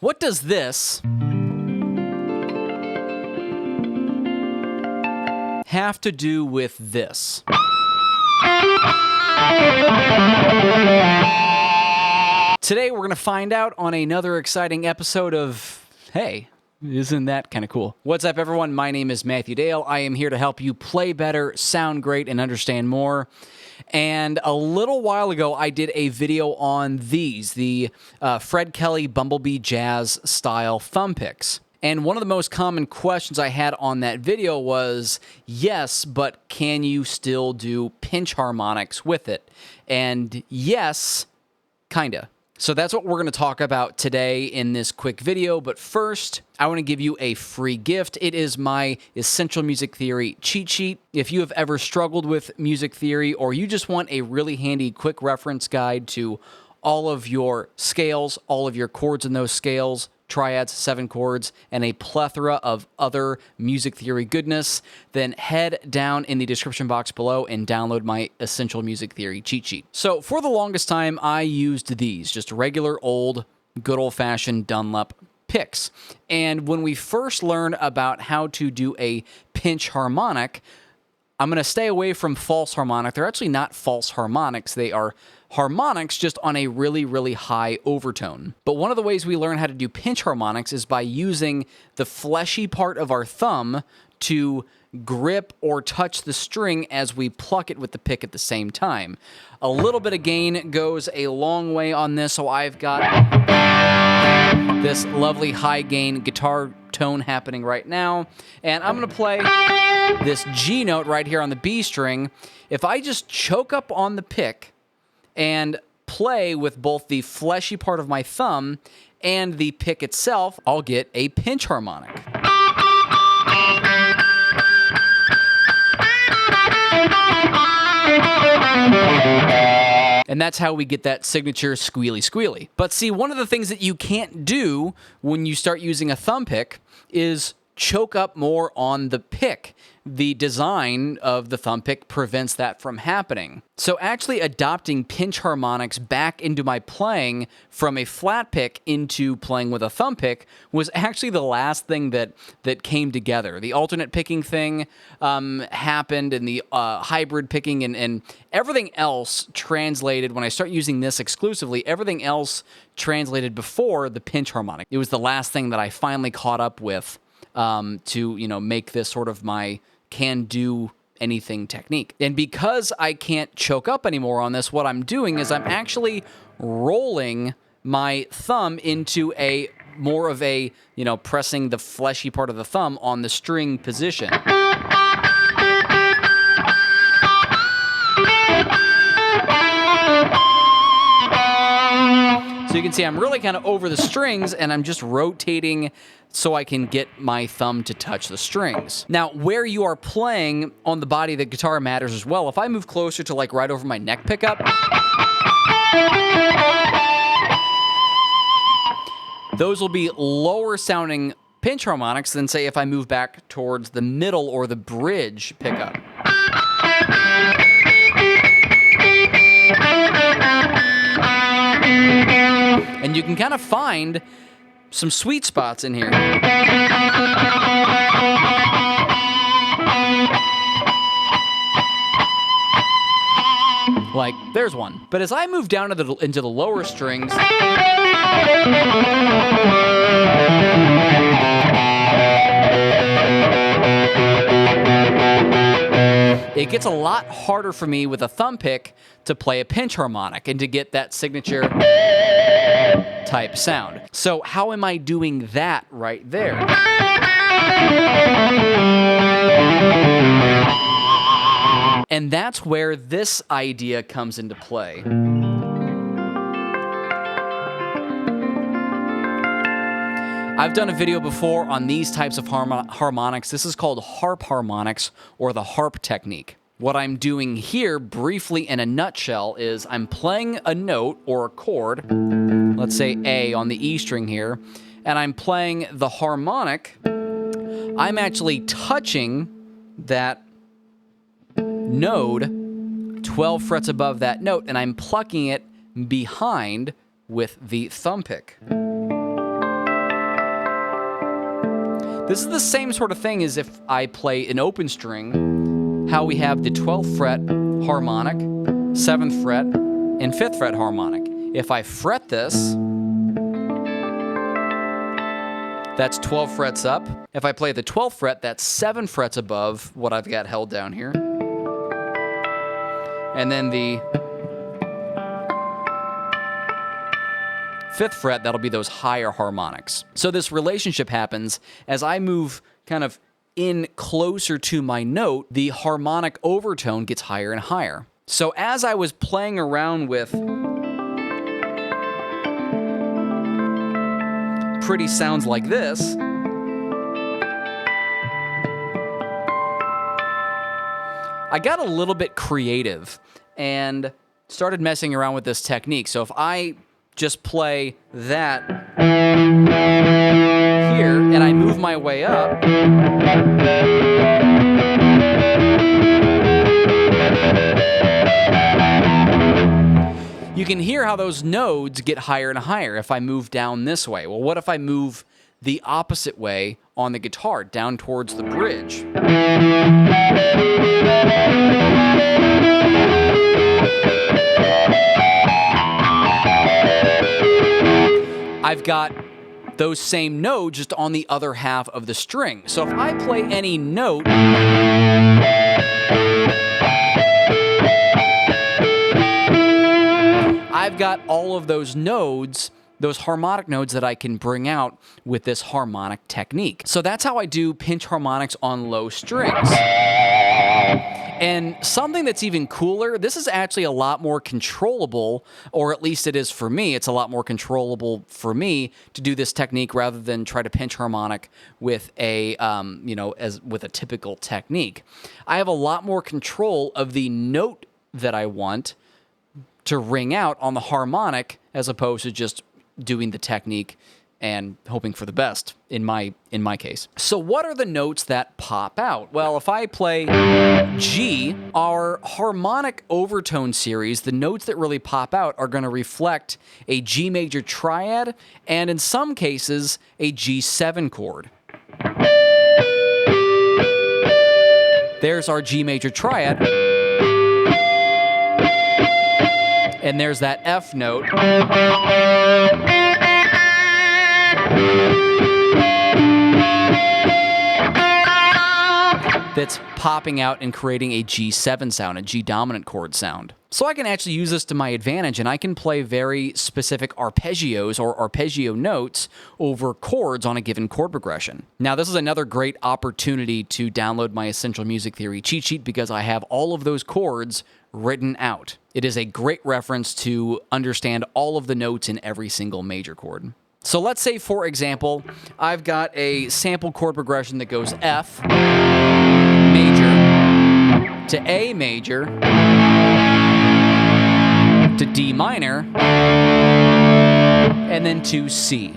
What does this have to do with this? Today we're going to find out on another exciting episode of Hey, isn't that kind of cool? What's up, everyone? My name is Matthew Dale. I am here to help you play better, sound great, and understand more. And a little while ago, I did a video on these, the Fred Kelly Bumblebee Jazz style thumb picks. And one of the most common questions I had on that video was, yes, but can you still do pinch harmonics with it? And yes, kinda. So that's what we're going to talk about today in this quick video. But first, I want to give you a free gift. It is my Essential Music Theory cheat sheet. If you have ever struggled with music theory, or you just want a really handy quick reference guide to all of your scales, all of your chords in those scales, triads, 7 chords, and a plethora of other music theory goodness, then head down in the description box below and download my Essential Music Theory cheat sheet. So for the longest time, I used these, just regular old, good old-fashioned Dunlop picks. And when we first learned about how to do a pinch harmonic, I'm going to stay away from false harmonic. They're actually not false harmonics. They are harmonics just on a really, really high overtone. But one of the ways we learn how to do pinch harmonics is by using the fleshy part of our thumb to grip or touch the string as we pluck it with the pick at the same time. A little bit of gain goes a long way on this, so I've got this lovely high gain guitar tone happening right now, and I'm going to play this G note right here on the B string. If I just choke up on the pick and play with both the fleshy part of my thumb and the pick itself, I'll get a pinch harmonic. And that's how we get that signature squealy squealy. But see, one of the things that you can't do when you start using a thumb pick is choke up more on the pick. The design of the thumb pick prevents that from happening. So actually adopting pinch harmonics back into my playing from a flat pick into playing with a thumb pick was actually the last thing that came together. The alternate picking thing happened, and the hybrid picking and everything else translated. When I start using this exclusively, everything else translated before the pinch harmonic. It was the last thing that I finally caught up with to make this sort of my can-do anything technique. And because I can't choke up anymore on this, what I'm doing is I'm actually rolling my thumb into a more of a, pressing the fleshy part of the thumb on the string position. So you can see I'm really kind of over the strings, and I'm just rotating so I can get my thumb to touch the strings. Now, where you are playing on the body of the guitar matters as well. If I move closer to like right over my neck pickup, those will be lower sounding pinch harmonics than, say, if I move back towards the middle or the bridge pickup. And you can kind of find some sweet spots in here. Like, there's one. But as I move down into the lower strings, it gets a lot harder for me with a thumb pick to play a pinch harmonic and to get that signature type sound. So how am I doing that right there? And that's where this idea comes into play. I've done a video before on these types of harmonics. This is called Harp harmonics, or the Harp technique. What I'm doing here, briefly in a nutshell, is I'm playing a note or a chord, let's say A on the E string here, and I'm playing the harmonic. I'm actually touching that node 12 frets above that note, and I'm plucking it behind with the thumb pick. This is the same sort of thing as if I play an open string, how we have the 12th fret harmonic, 7th fret, and 5th fret harmonic. If I fret this, that's 12 frets up. If I play the 12th fret, that's 7 frets above what I've got held down here. And then the 5th fret, that'll be those higher harmonics. So this relationship happens as I move kind of in closer to my note, the harmonic overtone gets higher and higher. So as I was playing around with pretty sounds like this, I got a little bit creative and started messing around with this technique. So if I just play that here and I move my way up, you can hear how those nodes get higher and higher if I move down this way. Well, what if I move the opposite way on the guitar, down towards the bridge? I've got those same nodes just on the other half of the string. So if I play any note, I've got all of those nodes, those harmonic nodes that I can bring out with this harmonic technique. So that's how I do pinch harmonics on low strings. And something that's even cooler, this is actually a lot more controllable, or at least it is for me. It's a lot more controllable for me to do this technique rather than try to pinch harmonic with a, with a typical technique. I have a lot more control of the note that I want to ring out on the harmonic as opposed to just doing the technique and hoping for the best in my case. So what are the notes that pop out? Well, if I play G, our harmonic overtone series, the notes that really pop out are going to reflect a G major triad and in some cases a G7 chord. There's our G major triad. And there's that F note. That's popping out and creating a G7 sound, a G dominant chord sound. So I can actually use this to my advantage and I can play very specific arpeggios or arpeggio notes over chords on a given chord progression. Now this is another great opportunity to download my Essential Music Theory cheat sheet because I have all of those chords written out. It is a great reference to understand all of the notes in every single major chord. So let's say, for example, I've got a sample chord progression that goes F major to A major to D minor and then to C.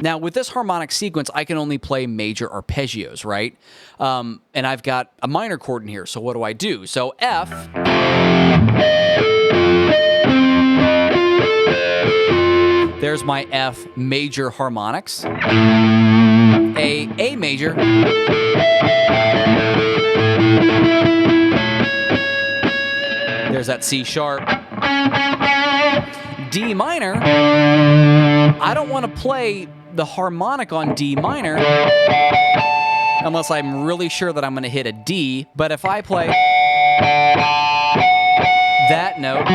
Now, with this harmonic sequence, I can only play major arpeggios, right? And I've got a minor chord in here, so what do? So F, there's my F major harmonics, A major, there's that C sharp, D minor. I don't want to play the harmonic on D minor unless I'm really sure that I'm going to hit a D, but if I play that note,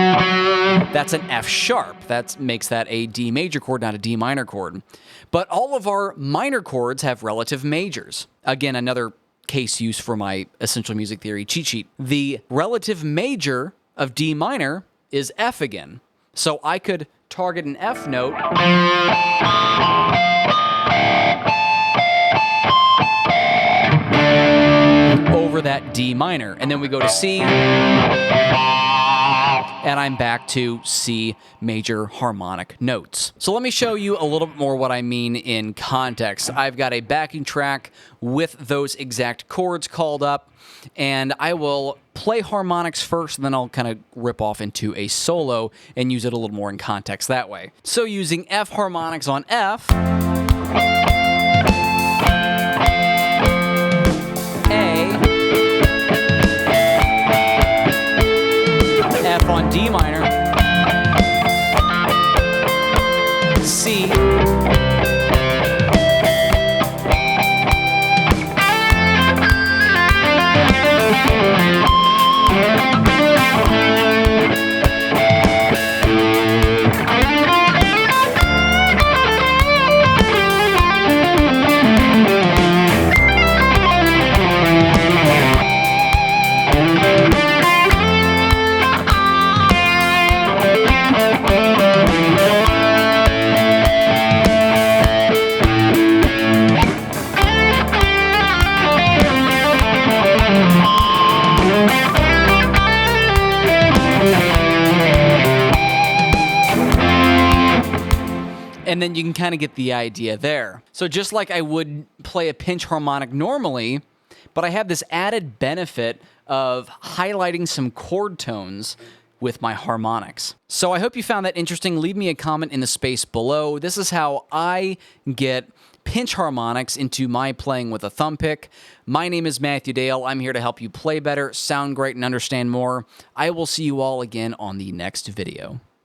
that's an F sharp. That makes that a D major chord, not a D minor chord. But all of our minor chords have relative majors. Again, another case use for my Essential Music Theory cheat sheet. The relative major of D minor is F again. So I could target an F note over that D minor. And then we go to C, and I'm back to C major harmonic notes. So let me show you a little bit more what I mean in context. I've got a backing track with those exact chords called up, and I will play harmonics first, and then I'll kind of rip off into a solo and use it a little more in context that way. So using F harmonics on F, F on D minor, C, and then you can kind of get the idea there. So just like I would play a pinch harmonic normally, but I have this added benefit of highlighting some chord tones with my harmonics. So I hope you found that interesting. Leave me a comment in the space below. This is how I get pinch harmonics into my playing with a thumb pick. My name is Matthew Dale. I'm here to help you play better, sound great, and understand more. I will see you all again on the next video.